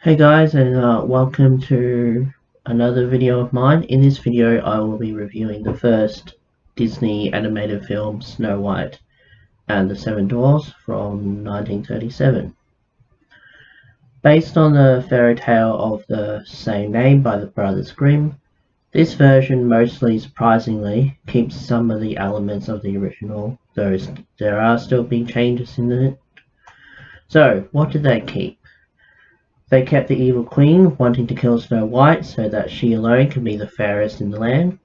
Hey guys, and welcome to another video of mine. In this video I will be reviewing the first Disney animated film Snow White and the Seven Dwarfs from 1937. Based on the fairy tale of the same name by the Brothers Grimm, this version mostly surprisingly keeps some of the elements of the original, though there are still big changes in it. So, what did they keep? They kept the evil queen wanting to kill Snow White so that she alone could be the fairest in the land.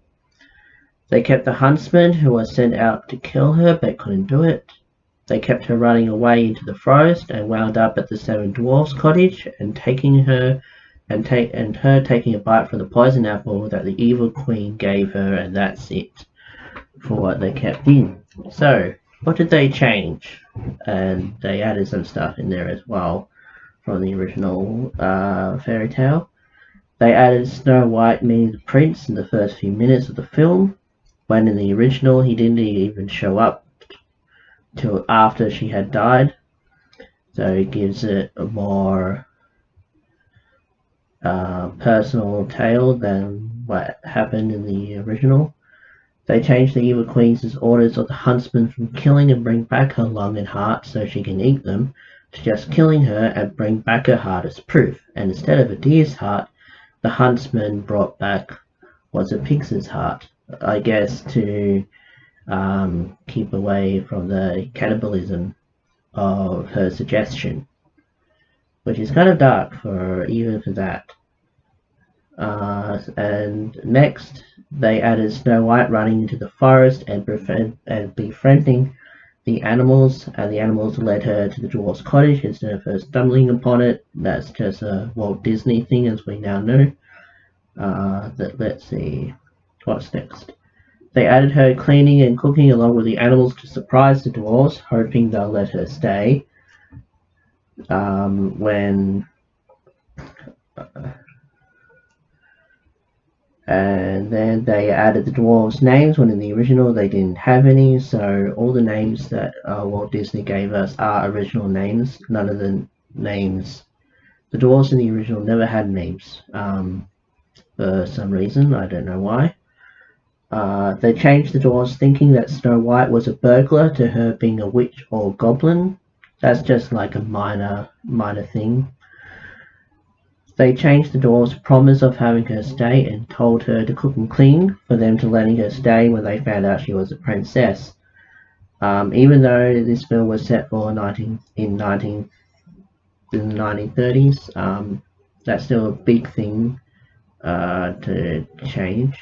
They kept the huntsman who was sent out to kill her but couldn't do it. They kept her running away into the forest and wound up at the Seven Dwarfs' cottage and taking her taking a bite from the poison apple that the evil queen gave her, and that's it for what they kept in. So, what did they change? And they added some stuff in there as well from the original fairy tale. They added Snow White meeting the prince in the first few minutes of the film, when in the original he didn't even show up till after she had died. So it gives it a more personal tale than what happened in the original. They changed the evil queen's orders of the huntsman from killing and bring back her lung and heart so she can eat them, to just killing her and bring back her heart as proof, and instead of a deer's heart, the huntsman brought back was a pig's heart, I guess to keep away from the cannibalism of her suggestion, which is kind of dark for even for that. And next, they added Snow White running into the forest and befriending the animals, and the animals led her to the dwarf's cottage instead of her stumbling upon it. That's just a Walt Disney thing, as we now know. Let's see, what's next? They added her cleaning and cooking along with the animals to surprise the dwarfs, hoping they'll let her stay. And then they added the dwarves' names when in the original they didn't have any, so all the names that Walt Disney gave us are original names. None of the names, the dwarves in the original never had names for some reason, I don't know why. They changed the dwarves thinking that Snow White was a burglar to her being a witch or goblin. That's just like a minor thing. They changed the dwarf's promise of having her stay and told her to cook and clean for them to letting her stay when they found out she was a princess. Even though this film was set for in the 1930s, that's still a big thing to change.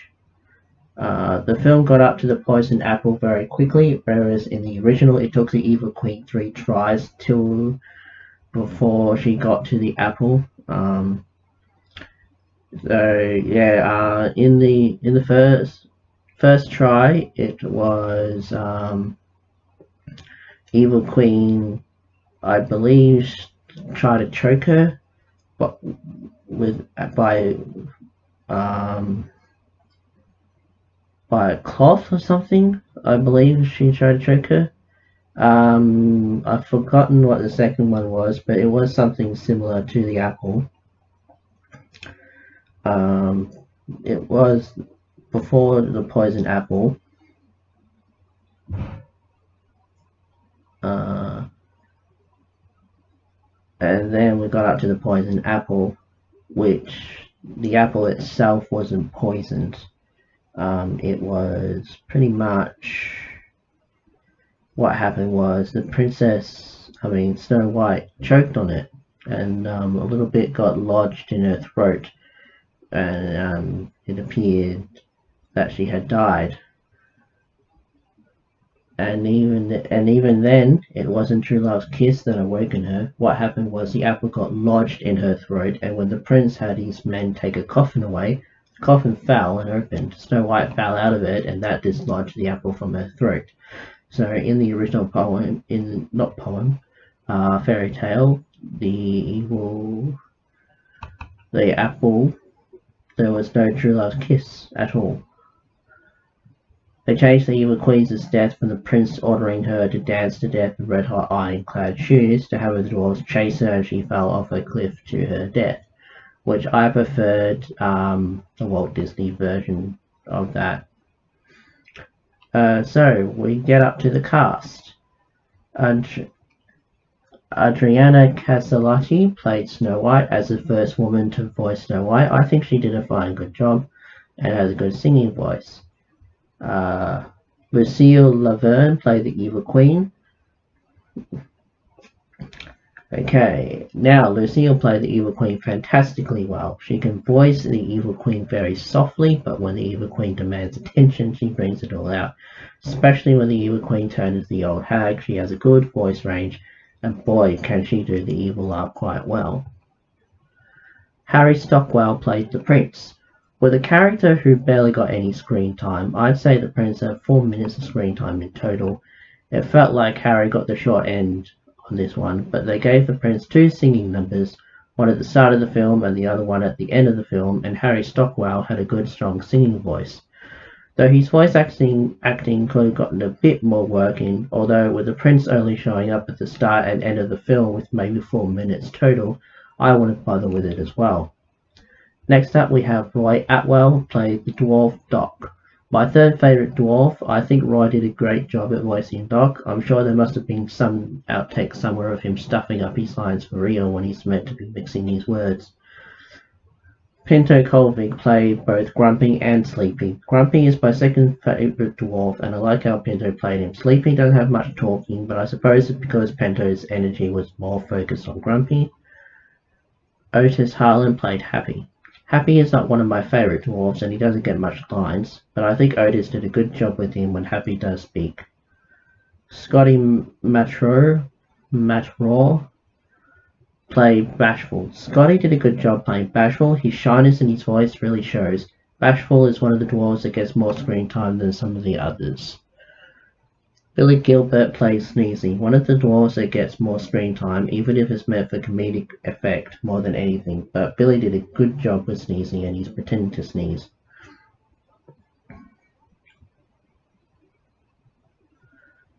The film got up to the poisoned apple very quickly, whereas in the original it took the evil queen 3 tries before she got to the apple. In the first try, it was evil queen, I believe, tried to choke her, but by a cloth or something. I believe she tried to choke her. I've forgotten what the second one was, but it was something similar to the apple. It was before the poison apple. And then we got up to the poison apple, which the apple itself wasn't poisoned. It was pretty much what happened was the Snow White choked on it, and a little bit got lodged in her throat, and it appeared that she had died. And even then, it wasn't true love's kiss that awakened her. What happened was the apple got lodged in her throat, and when the prince had his men take a coffin away, the coffin fell and opened. Snow White fell out of it, and that dislodged the apple from her throat. So in the original fairy tale, the apple, there was no true love's kiss at all. They changed the Evil Queen's death from the prince ordering her to dance to death with red-hot iron-clad shoes to have the dwarves chase her and she fell off a cliff to her death, which I preferred the Walt Disney version of that. So we get up to the cast. Adriana Castellotti played Snow White as the first woman to voice Snow White. I think she did a fine good job and has a good singing voice. Lucille Laverne played the Evil Queen. Okay, now Lucille played the Evil Queen fantastically well. She can voice the Evil Queen very softly, but when the Evil Queen demands attention, she brings it all out. Especially when the Evil Queen turns the old hag, she has a good voice range, and boy, can she do the evil laugh quite well. Harry Stockwell played the Prince. With a character who barely got any screen time, I'd say the Prince had 4 minutes of screen time in total. It felt like Harry got the short end on this one, but they gave the Prince 2 singing numbers, one at the start of the film and the other one at the end of the film, and Harry Stockwell had a good strong singing voice. Though his voice acting could have gotten a bit more work in, although with the Prince only showing up at the start and end of the film with maybe 4 minutes total, I wouldn't bother with it as well. Next up we have Roy Atwell played the dwarf Doc. My third favourite dwarf. I think Roy did a great job at voicing Doc. I'm sure there must have been some outtake somewhere of him stuffing up his lines for real when he's meant to be mixing his words. Pinto Colvig played both Grumpy and Sleepy. Grumpy is my second favourite dwarf, and I like how Pinto played him. Sleepy doesn't have much talking, but I suppose it's because Pinto's energy was more focused on Grumpy. Otis Harlan played Happy. Happy is not one of my favourite dwarves, and he doesn't get much lines, but I think Otis did a good job with him when Happy does speak. Scotty Matraw played Bashful. Scotty did a good job playing Bashful. His shyness in his voice really shows. Bashful is one of the dwarves that gets more screen time than some of the others. Billy Gilbert plays Sneezy, one of the dwarves that gets more screen time, even if it's meant for comedic effect more than anything, but Billy did a good job with Sneezy and he's pretending to sneeze.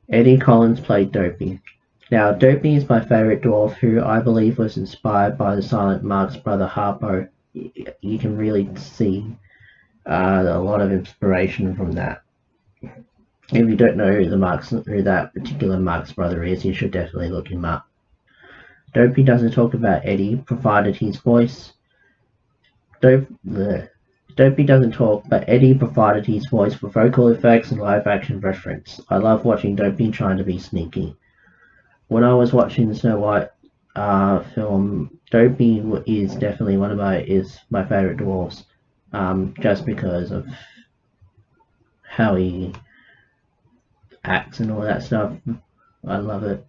Eddie Collins played Dopey. Now, Dopey is my favourite dwarf, who I believe was inspired by the Silent Mark's brother Harpo. You can really see a lot of inspiration from that. If you don't know who that particular Mark's brother is, you should definitely look him up. Dopey doesn't talk about Eddie, provided his voice. Dopey doesn't talk, but Eddie provided his voice for vocal effects and live-action reference. I love watching Dopey trying to be sneaky. When I was watching the Snow White film, Dopey is definitely one of my favourite dwarves, just because of how he acts and all that stuff. I love it.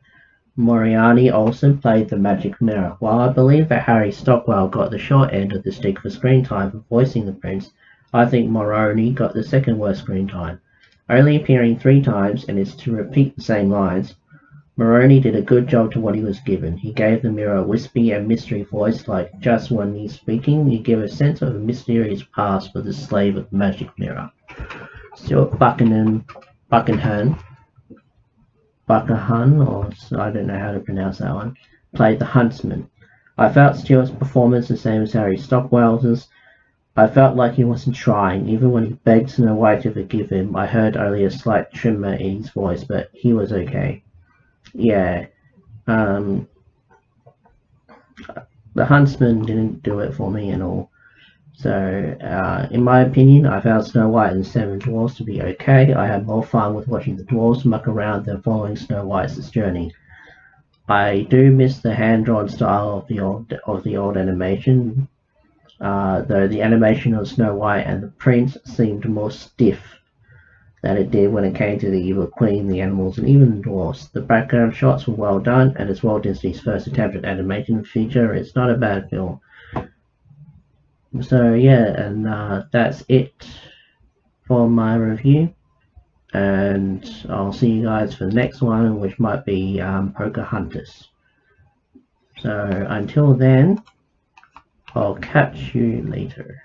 Moriarty also played the Magic Mirror. While I believe that Harry Stockwell got the short end of the stick for screen time for voicing the Prince, I think Moriarty got the second worst screen time. Only appearing 3 times and is to repeat the same lines, Moriarty did a good job to what he was given. He gave the mirror a wispy and mystery voice, like just when he's speaking, you give a sense of a mysterious past for the slave of the Magic Mirror. Stuart Buckingham, or I don't know how to pronounce that one, played the Huntsman. I felt Stuart's performance the same as Harry Stockwell's. I felt like he wasn't trying. Even when he begged Snow White to forgive him, I heard only a slight tremor in his voice, but he was okay. Yeah. The Huntsman didn't do it for me at all. So, in my opinion, I found Snow White and the Seven Dwarfs to be okay. I had more fun with watching the dwarves muck around than following Snow White's journey. I do miss the hand-drawn style of the old animation, though the animation of Snow White and the Prince seemed more stiff than it did when it came to the Evil Queen, the animals, and even the dwarfs. The background shots were well done, and as Walt Disney's first attempt at animation feature, it's not a bad film. So yeah, and that's it for my review, and I'll see you guys for the next one, which might be Pocahontas. So until then, I'll catch you later.